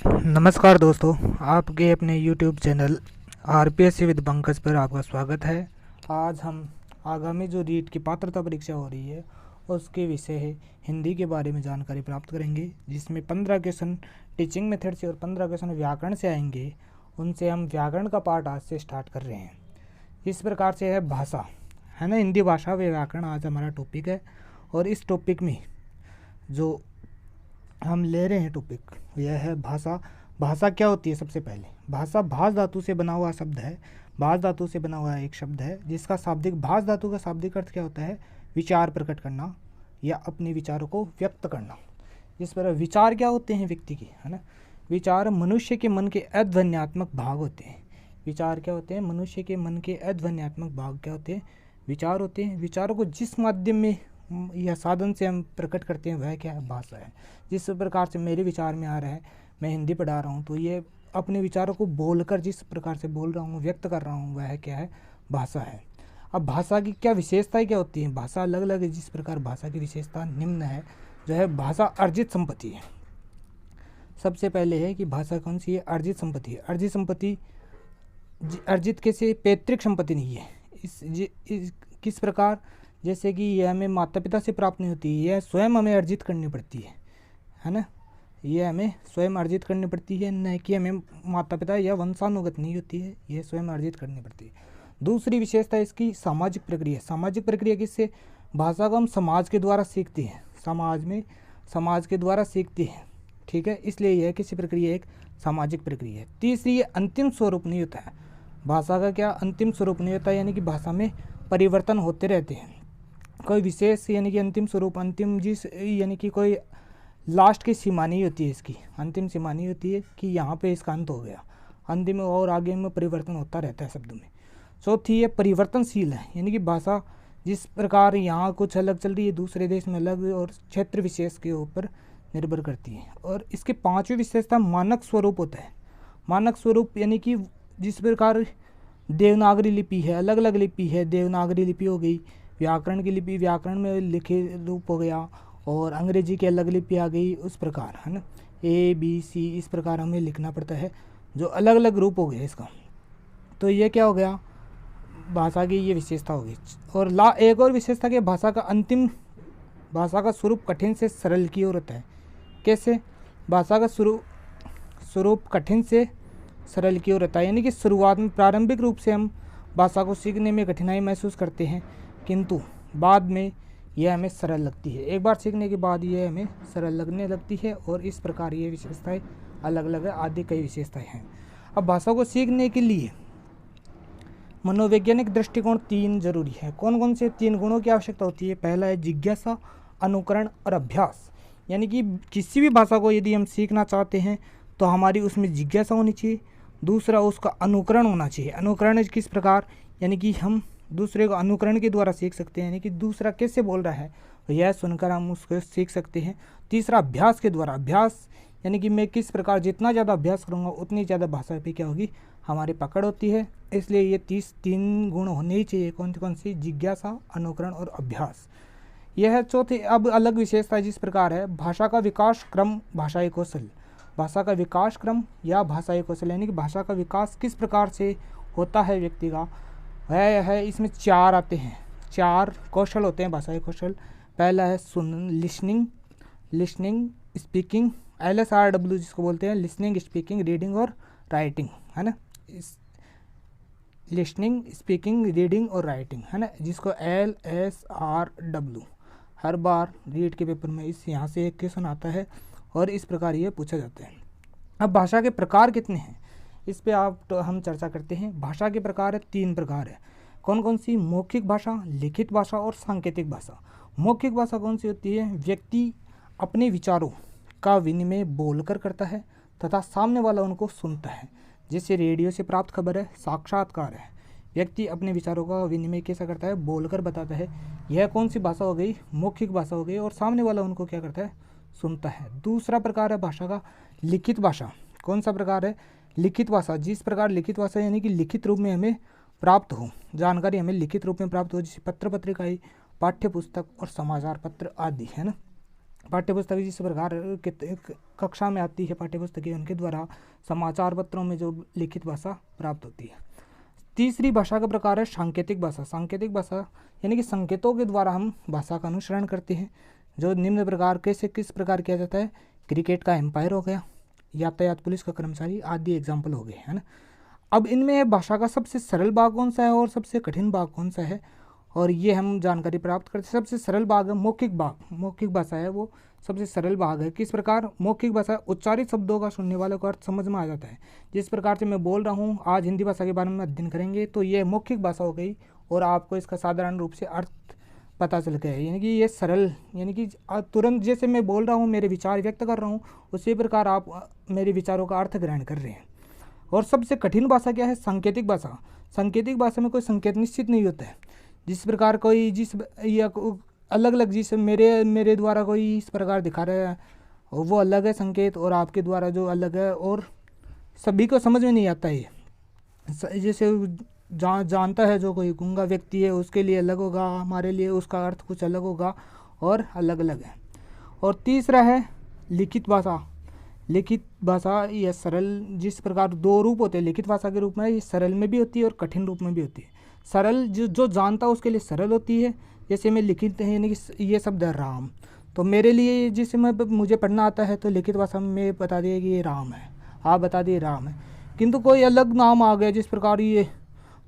नमस्कार दोस्तों, आपके अपने YouTube channel RPSC with Pankaj पर आपका स्वागत है। आज हम आगामी जो रीट की पात्रता परीक्षा हो रही है उसके विषय है हिंदी के बारे में जानकारी प्राप्त करेंगे, जिसमें 15 क्वेश्चन टीचिंग मेथड से और 15 क्वेश्चन व्याकरण से आएंगे। उनसे हम व्याकरण का पार्ट आज से स्टार्ट कर रहे हैं। इस प्रकार से है भाषा, है ना, हिंदी भाषा व व्याकरण आज हमारा टॉपिक है। और इस टॉपिक में जो हम ले रहे हैं टॉपिक यह है भाषा। भाषा क्या होती है? सबसे पहले भाषा भाष धातु से बना हुआ शब्द है। भाष धातु से बना हुआ एक शब्द है जिसका शाब्दिक, भाष धातु का शाब्दिक अर्थ क्या होता है? विचार प्रकट करना या अपने विचारों को व्यक्त करना। जिस पर विचार क्या होते हैं व्यक्ति के, है ना, विचार मनुष्य के मन के अध्वन्यात्मक भाग होते हैं। विचार क्या होते हैं? मनुष्य के मन के अध्वन्यात्मक भाग क्या होते हैं? विचार होते हैं। विचारों को जिस माध्यम में या साधन से हम प्रकट करते हैं वह क्या है? भाषा है। जिस प्रकार से मेरे विचार में आ रहा है, मैं हिंदी पढ़ा रहा हूँ तो ये अपने विचारों को बोलकर जिस प्रकार से बोल रहा हूँ, व्यक्त कर रहा हूँ, वह क्या है? भाषा है। अब भाषा की क्या विशेषताएं क्या होती हैं? भाषा अलग अलग है। जिस प्रकार भाषा की विशेषता निम्न है, जो है भाषा अर्जित संपत्ति है। सबसे पहले है कि भाषा कौन सी है? अर्जित संपत्ति है। अर्जित संपत्ति अर्जित कैसे? पैतृक संपत्ति नहीं है। इस किस प्रकार? जैसे कि यह हमें माता पिता से प्राप्त नहीं होती, यह स्वयं हमें अर्जित करनी पड़ती है ना। यह हमें स्वयं अर्जित करनी पड़ती है, न कि हमें माता पिता या वंशानुगत नहीं होती है, यह स्वयं अर्जित करनी पड़ती है। दूसरी विशेषता इसकी सामाजिक प्रक्रिया। सामाजिक प्रक्रिया किससे? भाषा को हम समाज के द्वारा सीखते हैं, समाज के द्वारा सीखते हैं, ठीक है, इसलिए यह किसी प्रक्रिया एक सामाजिक प्रक्रिया है। तीसरी, ये अंतिम स्वरूप नहीं होता है। भाषा का क्या? अंतिम स्वरूप नहीं होता, यानी कि भाषा में परिवर्तन होते रहते हैं। कोई विशेष यानी कि अंतिम स्वरूप, अंतिम जिस यानी कि कोई लास्ट की सीमा नहीं होती है, इसकी अंतिम सीमा नहीं होती है कि यहाँ पे इसका अंत हो गया। अंतिम और आगे में परिवर्तन होता रहता है शब्द में। चौथी, ये परिवर्तनशील है, यानी कि भाषा जिस प्रकार यहाँ कुछ अलग चल रही है, दूसरे देश में अलग और क्षेत्र विशेष के ऊपर निर्भर करती है। और इसके पांचवी विशेषता मानक स्वरूप होता है। मानक स्वरूप यानी कि जिस प्रकार देवनागरी लिपि है, अलग अलग लिपि है, देवनागरी लिपि हो गई, व्याकरण की लिपि व्याकरण में लिखे रूप हो गया, और अंग्रेजी की अलग लिपि आ गई, उस प्रकार, है ना, ABC इस प्रकार हमें लिखना पड़ता है, जो अलग अलग रूप हो गया इसका। तो ये क्या हो गया? भाषा की ये विशेषता होगी। और एक और विशेषता कि भाषा का स्वरूप कठिन से सरल की ओर होता है। कैसे? भाषा का स्वरूप कठिन से सरल की ओर होता है, यानी कि शुरुआत में प्रारंभिक रूप से हम भाषा को सीखने में कठिनाई महसूस करते हैं, किंतु बाद में यह हमें सरल लगती है। एक बार सीखने के बाद यह हमें सरल लगने लगती है, और इस प्रकार ये विशेषताएं अलग अलग है, आदि कई विशेषताएं हैं। अब भाषा को सीखने के लिए मनोवैज्ञानिक दृष्टिकोण 3 जरूरी है। कौन कौन से 3 गुणों की आवश्यकता होती है? पहला है जिज्ञासा, अनुकरण और अभ्यास। यानी कि किसी भी भाषा को यदि हम सीखना चाहते हैं तो हमारी उसमें जिज्ञासा होनी चाहिए। दूसरा, उसका अनुकरण होना चाहिए। अनुकरण किस प्रकार? यानी कि हम दूसरे को अनुकरण के द्वारा सीख सकते हैं, यानी कि दूसरा कैसे बोल रहा है यह सुनकर हम उसको सीख सकते हैं। तीसरा, अभ्यास के द्वारा। अभ्यास यानी कि मैं किस प्रकार जितना ज़्यादा अभ्यास करूँगा उतनी ज़्यादा भाषा पे क्या होगी? हमारी पकड़ होती है। इसलिए ये 3 गुण होने ही चाहिए। कौन सी? जिज्ञासा, अनुकरण और अभ्यास। यह है चौथी। अब अलग विशेषता जिस प्रकार है भाषा का विकास क्रम, भाषाई कौशल। भाषा का विकास क्रम या भाषाई कौशल, यानी कि भाषा का विकास किस प्रकार से होता है व्यक्ति का, है इसमें 4 आते हैं। 4 कौशल होते हैं भाषाई कौशल। पहला है लिसनिंग, स्पीकिंग, LSRW जिसको बोलते हैं, लिसनिंग, स्पीकिंग, रीडिंग और राइटिंग, है ना। लिसनिंग, स्पीकिंग, रीडिंग और राइटिंग, है ना, जिसको LSRW हर बार रीड के पेपर में इस यहाँ से एक क्वेश्चन आता है और इस प्रकार ये पूछा जाता है। अब भाषा के प्रकार कितने हैं, इस पे हम चर्चा करते हैं। भाषा के प्रकार है 3 प्रकार है। कौन कौन सी? मौखिक भाषा, लिखित भाषा और सांकेतिक भाषा। मौखिक भाषा कौन सी होती है? व्यक्ति अपने विचारों का विनिमय बोलकर करता है तथा सामने वाला उनको सुनता है। जैसे रेडियो से प्राप्त खबर है, साक्षात्कार है। व्यक्ति अपने विचारों का विनिमय कैसा करता है? बोलकर बताता है। यह कौन सी भाषा हो गई? मौखिक भाषा हो गई, और सामने वाला उनको क्या करता है? सुनता है। दूसरा प्रकार है भाषा का लिखित भाषा। कौन सा प्रकार है? लिखित भाषा। जिस प्रकार लिखित भाषा यानी कि लिखित रूप में हमें प्राप्त हो, जानकारी हमें लिखित रूप में प्राप्त हो, जैसे पत्र पत्रिकाएं, पाठ्य पुस्तक और समाचार पत्र आदि, है ना। पाठ्यपुस्तक जिस प्रकार कक्षा में आती है पाठ्यपुस्तकें, उनके द्वारा समाचार पत्रों में जो लिखित भाषा प्राप्त होती है। तीसरी भाषा का प्रकार है सांकेतिक भाषा। सांकेतिक भाषा यानी कि संकेतों के द्वारा हम भाषा का अनुसरण करते हैं, जो निम्न प्रकार कैसे किस प्रकार किया जाता है। क्रिकेट का एम्पायर हो गया, यातायात पुलिस का कर्मचारी आदि एग्जाम्पल हो गए, है ना। अब इनमें भाषा का सबसे सरल भाग कौन सा है और सबसे कठिन भाग कौन सा है, और ये हम जानकारी प्राप्त करते हैं। सबसे सरल भाग है मौखिक भाग, मौखिक भाषा है वो सबसे सरल भाग है। किस प्रकार मौखिक भाषा, उच्चारित शब्दों का सुनने वालों को अर्थ समझ में आ जाता है। जिस प्रकार से मैं बोल रहा हूँ, आज हिंदी भाषा के बारे में अध्ययन करेंगे तो ये मौखिक भाषा हो गई और आपको इसका साधारण रूप से अर्थ पता चल गया है। यानी कि ये सरल, यानी कि तुरंत जैसे मैं बोल रहा हूँ, मेरे विचार व्यक्त कर रहा हूँ, उसी प्रकार आप मेरे विचारों का अर्थ ग्रहण कर रहे हैं। और सबसे कठिन भाषा क्या है, सांकेतिक भाषा। सांकेतिक भाषा में कोई संकेत निश्चित नहीं होता है। जिस प्रकार कोई जिस या अलग अलग जिस मेरे द्वारा कोई इस प्रकार दिखा रहा है वो अलग है संकेत, और आपके द्वारा जो अलग है, और सभी को समझ में नहीं आता है। जैसे जानता है जो कोई गूंगा व्यक्ति है उसके लिए अलग होगा, हमारे लिए उसका अर्थ कुछ अलग होगा और अलग अलग है। और तीसरा है लिखित भाषा। लिखित भाषा यह सरल, जिस प्रकार दो रूप होते हैं लिखित भाषा के रूप में, ये सरल में भी होती है और कठिन रूप में भी होती है। सरल जो जानता है उसके लिए सरल होती है। जैसे मैं लिखित है यानी कि ये शब्द है राम, तो मेरे लिए जिसे मुझे पढ़ना आता है तो लिखित भाषा में बता दिए कि ये राम है, आप बता दिए राम है। किंतु कोई अलग नाम आ गया, जिस प्रकार ये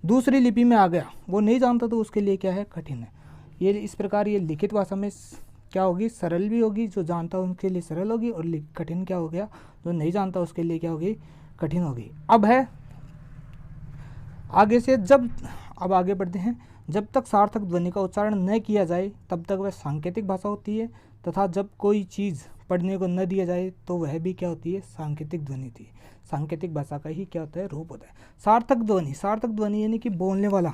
दूसरी लिपि में आ गया, वो नहीं जानता तो उसके लिए क्या है, कठिन है। ये इस प्रकार ये लिखित भाषा में क्या होगी, सरल भी होगी, जो जानता है उनके लिए सरल होगी, और कठिन क्या हो गया, जो नहीं जानता उसके लिए क्या होगी, कठिन होगी। अब है आगे से, अब आगे बढ़ते हैं। जब तक सार्थक ध्वनि का उच्चारण न किया जाए तब तक वह सांकेतिक भाषा होती है, तथा जब कोई चीज़ पढ़ने को न दिया जाए तो वह भी क्या होती है, सांकेतिक ध्वनि थी। सांकेतिक भाषा का ही क्या होता है, रूप होता है। सार्थक ध्वनि, सार्थक ध्वनि यानी कि बोलने वाला,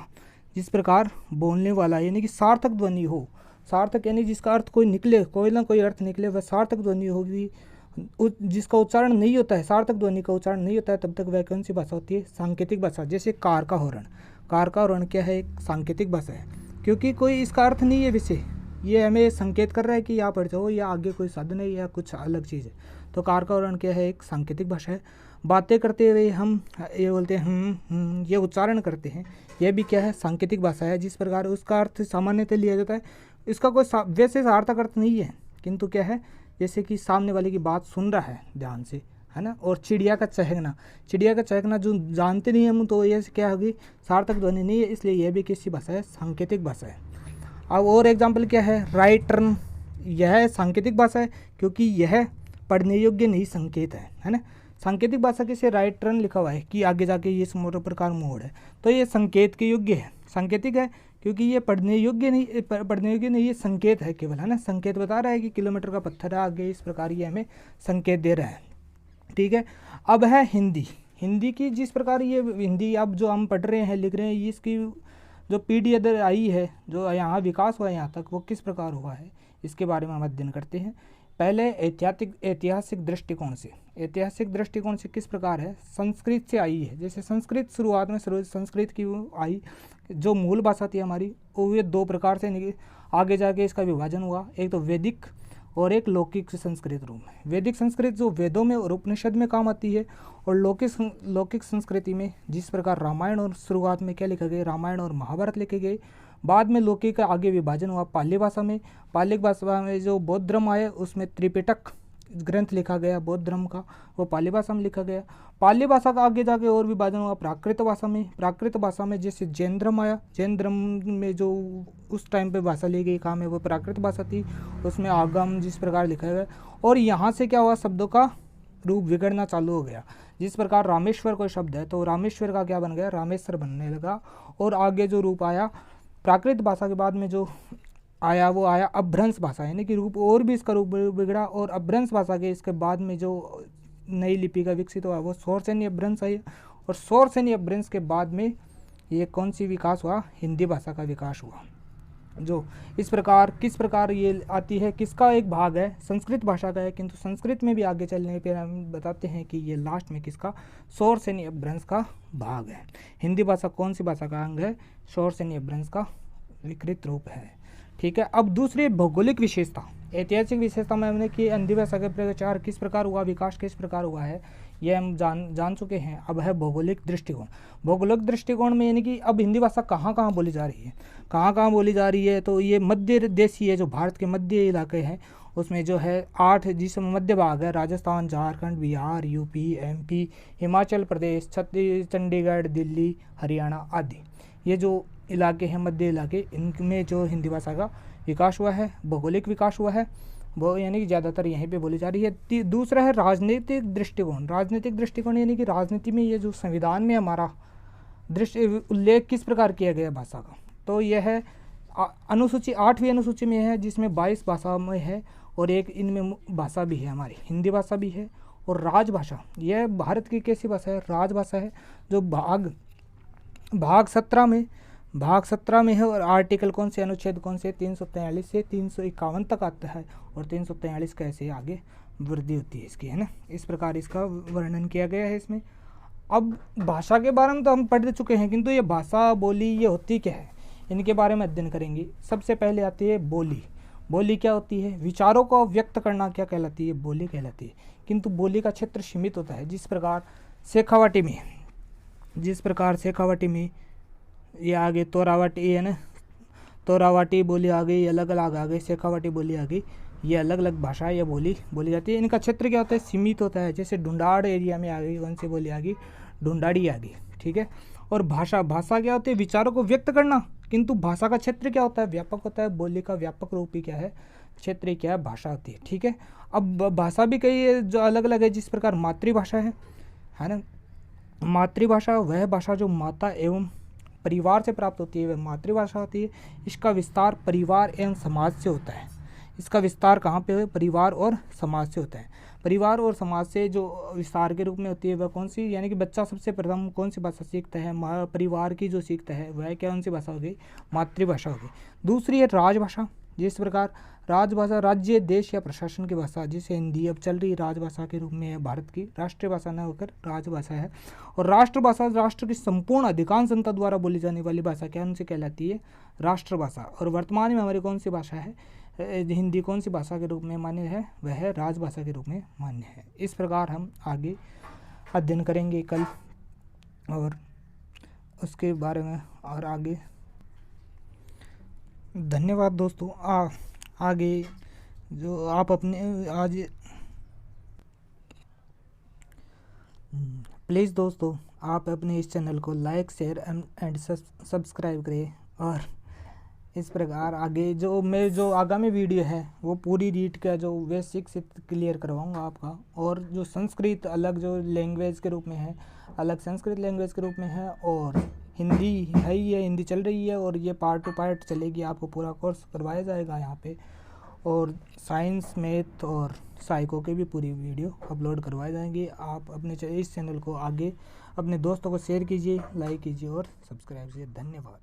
जिस प्रकार बोलने वाला यानी कि सार्थक ध्वनि हो, सार्थक यानी जिसका अर्थ कोई निकले, कोई ना कोई अर्थ निकले, वह सार्थक ध्वनि होगी। जिसका उच्चारण नहीं होता है, सार्थक ध्वनि का उच्चारण नहीं होता है, तब तक वह कौन सी भाषा होती है, सांकेतिक भाषा। जैसे कार का हॉर्न, कार का हॉर्न क्या है, एक सांकेतिक भाषा है, क्योंकि कोई इसका अर्थ नहीं है विषय, ये हमें संकेत कर रहा है कि यहाँ पर जाओ या आगे कोई साधन है या कुछ अलग चीज़ है। तो कार का हॉर्न क्या है, एक सांकेतिक भाषा है। बातें करते हुए हम ये बोलते हैं ये उच्चारण करते हैं, यह भी क्या है, सांकेतिक भाषा है। जिस प्रकार उसका अर्थ सामान्यतः लिया जाता है, इसका कोई वैसे सार्थक अर्थ नहीं है, किंतु क्या है, जैसे कि सामने वाले की बात सुन रहा है ध्यान से, है ना। और चिड़िया का चहकना, चिड़िया का चहकना जो जानते नहीं हम, तो ये क्या होगी, सार्थक ध्वनि नहीं है, इसलिए यह भी किसी भाषा है, सांकेतिक भाषा है। अब और एग्जाम्पल क्या है, राइट टर्न, यह सांकेतिक भाषा है क्योंकि यह पढ़ने योग्य नहीं संकेत है ना। सांकेतिक भाषा के से राइट टर्न लिखा हुआ है कि आगे जाके ये मोटर प्रकार मोड़ है, तो ये संकेत के योग्य है, सांकेतिक है क्योंकि ये पढ़ने योग्य नहीं, ये संकेत है केवल, है ना। संकेत बता रहा है कि किलोमीटर का पत्थर है आगे, इस प्रकार ये हमें संकेत दे रहा है, ठीक है। अब है हिंदी। हिंदी की जिस प्रकार ये हिंदी अब जो हम पढ़ रहे हैं, लिख रहे हैं, इसकी जो पीढ़ी अदर आई है, जो यहाँ विकास हुआ है यहाँ तक, वो किस प्रकार हुआ है, इसके बारे में हम अध्ययन करते हैं। पहले ऐतिहासिक दृष्टिकोण से, ऐतिहासिक दृष्टिकोण से किस प्रकार है, संस्कृत से आई है। जैसे संस्कृत शुरुआत में संस्कृत की आई, जो मूल भाषा थी हमारी, वो ये दो प्रकार से आगे जाके इसका विभाजन हुआ, एक तो वैदिक और एक लौकिक संस्कृत रूप में। वैदिक संस्कृत जो वेदों में और उपनिषद में काम आती है, और लौकिक संस्कृति में जिस प्रकार रामायण, और शुरुआत में क्या लिखा गया, रामायण और महाभारत लिखे गए। बाद में लौकिक का आगे विभाजन हुआ पाली भाषा में। पाली भाषा में जो बौद्ध धर्म आए, उसमें त्रिपिटक ग्रंथ लिखा गया बौद्ध धर्म का, वो पाली भाषा में लिखा गया। पाली भाषा का आगे जाके और विभाजन हुआ प्राकृत भाषा में। प्राकृत भाषा में जैसे जैन धर्म आया, जैन धर्म में जो उस टाइम पे भाषा ली गई काम है वो प्राकृत भाषा थी, उसमें आगम जिस प्रकार लिखा गया। और यहाँ से क्या हुआ, शब्दों का रूप बिगड़ना चालू हो गया। जिस प्रकार रामेश्वर कोई शब्द है तो रामेश्वर का क्या बन गया, रामेश्वर बनने लगा। और आगे जो रूप आया प्राकृत भाषा के बाद में जो आया वो आया अपभ्रंश भाषा, यानी कि रूप और भी इसका रूप बिगड़ा। और अपभ्रंश भाषा के इसके बाद में जो नई लिपि का विकसित हुआ वो शौरसेनी अपभ्रंश आई। और शौरसेनी अपभ्रंश के बाद में ये कौन सी विकास हुआ, हिंदी भाषा का विकास हुआ। जो इस प्रकार किस प्रकार ये आती है, किसका एक भाग है, संस्कृत भाषा का है, किंतु संस्कृत में भी आगे चलने पर हम बताते हैं कि ये लास्ट में किसका, शौरसेनी अपभ्रंश का भाग है। हिंदी भाषा कौन सी भाषा का अंग है, शौरसेनी अपभ्रंश का विकृत रूप है, ठीक है। अब दूसरी भौगोलिक विशेषता, ऐतिहासिक विशेषता में हमने कि हिंदी भाषा का प्रचार किस प्रकार हुआ, विकास किस प्रकार हुआ है, ये हम जान चुके हैं। अब है भौगोलिक दृष्टिकोण। भौगोलिक दृष्टिकोण में यानी कि अब हिंदी भाषा कहाँ कहाँ बोली जा रही है, कहाँ कहाँ बोली जा रही है, तो ये मध्य देशी है, जो भारत के मध्य इलाके हैं उसमें जो है 8, जिसमें मध्य भाग है राजस्थान, झारखंड, बिहार, यूपी, एमपी, हिमाचल प्रदेश, चंडीगढ़, दिल्ली, हरियाणा आदि, ये जो इलाके हैं मध्य इलाके, इनमें जो हिंदी भाषा का विकास हुआ है, भौगोलिक विकास हुआ है, वो यानी कि ज़्यादातर यहीं पे बोली जा रही है। दूसरा है राजनीतिक दृष्टिकोण। राजनीतिक दृष्टिकोण यानी कि राजनीति में ये जो संविधान में हमारा उल्लेख किस प्रकार किया गया भाषा का, तो यह है अनुसूची 8वीं अनुसूची में है, जिसमें 22 भाषा में है और एक इनमें भाषा भी है, हमारी हिंदी भाषा भी है। और राजभाषा, यह भारत की कैसी भाषा है, राजभाषा है, जो भाग 17 में है। और आर्टिकल कौन से, अनुच्छेद कौन से, 343 से 351 तक आता है, और 343 का ऐसे आगे वृद्धि होती है इसकी, है ना। इस प्रकार इसका वर्णन किया गया है इसमें। अब भाषा के बारे में तो हम पढ़ चुके हैं, किंतु ये भाषा बोली ये होती क्या है, इनके बारे में अध्ययन करेंगे। सबसे पहले आती है बोली। बोली क्या होती है, विचारों को व्यक्त करना क्या कहलाती है, बोली कहलाती है। किंतु बोली का क्षेत्र सीमित होता है, जिस प्रकार शेखावाटी में ये आगे तोरावाटी है ना, तोरावाटी बोली आ गई, अलग अलग आ गई, शेखावाटी बोली आ गई, ये अलग अलग भाषा या बोली बोली जाती है। इनका क्षेत्र क्या होता है, सीमित होता है। जैसे ढूंढाड़ एरिया में आ गई, कौन सी बोली आ गई, ढूंढाड़ी आ गई, ठीक है। और भाषा क्या होती है, विचारों को व्यक्त करना। किंतु भाषा का क्षेत्र क्या होता है, व्यापक होता है। बोली का व्यापक रूप ही क्या है, क्षेत्र क्या है, भाषा होती है, ठीक है। अब भाषा भी कई जो अलग अलग है, जिस प्रकार मातृभाषा है ना। मातृभाषा वह भाषा जो माता एवं परिवार से प्राप्त होती है, वह मातृभाषा होती है। इसका विस्तार परिवार एवं समाज से होता है। इसका विस्तार कहाँ पे है, परिवार और समाज से होता है। परिवार और समाज से जो विस्तार के रूप में होती है वह कौन सी, यानी कि बच्चा सबसे प्रथम कौन सी भाषा सीखता है, परिवार की जो सीखता है वह कौन सी भाषा होगी, मातृभाषा होगी। दूसरी है राजभाषा। जिस प्रकार राजभाषा राज्य, देश या प्रशासन की भाषा, जिसे हिंदी अब चल रही राजभाषा के रूप में है, भारत की राष्ट्रीय भाषा न होकर राजभाषा है। और राष्ट्रभाषा राष्ट्र की संपूर्ण अधिकांश जनता द्वारा बोली जाने वाली भाषा क्या उनसे कहलाती है, राष्ट्रभाषा। और वर्तमान में हमारी कौन सी भाषा है, हिंदी कौन सी भाषा के रूप में मान्य है, वह है राजभाषा के रूप में मान्य है। इस प्रकार हम आगे अध्ययन करेंगे कल, और उसके बारे में और आगे। धन्यवाद दोस्तों। आगे जो आप अपने आज प्लीज़ दोस्तों आप अपने इस चैनल को लाइक, शेयर एंड सब्सक्राइब करें। और इस प्रकार आगे जो आगामी वीडियो है वो पूरी रीड का जो बेसिक से क्लियर करवाऊंगा आपका। और जो संस्कृत अलग जो लैंग्वेज के रूप में है, अलग संस्कृत लैंग्वेज के रूप में है, और हिंदी है ही है, हिंदी चल रही है, और ये पार्ट टू पार्ट चलेगी, आपको पूरा कोर्स करवाया जाएगा यहाँ पे। और साइंस, मैथ और साइको के भी पूरी वीडियो अपलोड करवाए जाएंगे। आप अपने इस चैनल को आगे अपने दोस्तों को शेयर कीजिए, लाइक कीजिए और सब्सक्राइब कीजिए। धन्यवाद।